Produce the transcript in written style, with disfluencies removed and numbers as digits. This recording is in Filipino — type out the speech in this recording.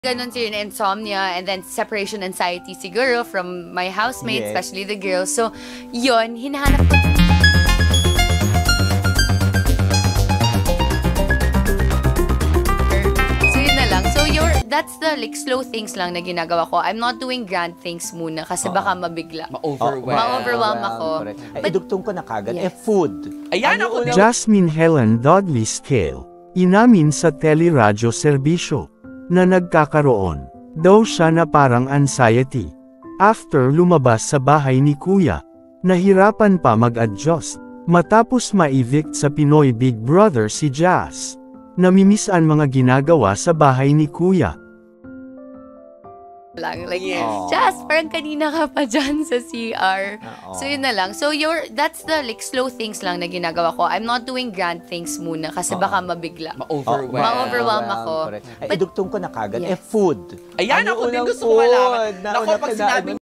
Ganon si insomnia and then separation anxiety siguro from my housemates, Yes. especially the girls. So, yun, hinahanap ko. So, yun na lang. So, that's the like slow things lang na ginagawa ko. I'm not doing grand things muna kasi baka mabigla. Ma-overwhelm ako. Ay, idugtong ko na kagad. Food. Ayan Ano ako. unang- Jasmine Helen Dudley Scale, inamin sa teleradyo serbisyo, na nagkakaroon daw siya na parang anxiety. After lumabas sa bahay ni Kuya, nahirapan pa mag-adjust, matapos ma-evict sa Pinoy Big Brother si Jas. Namimiss ang mga ginagawa sa bahay ni Kuya. Lang. Like, Yes. Jas, parang kanina ka pa dyan sa CR. Oo. So, yun na lang. So, that's the like slow things lang na ginagawa ko. I'm not doing grand things muna kasi baka mabigla. Ma-overwhelm ako. Ay, idugtong ko na kagad. Yes. Food. Ayan Ano ako din unang gusto ko malaman. food na Naku, una pag pinaamin sinabing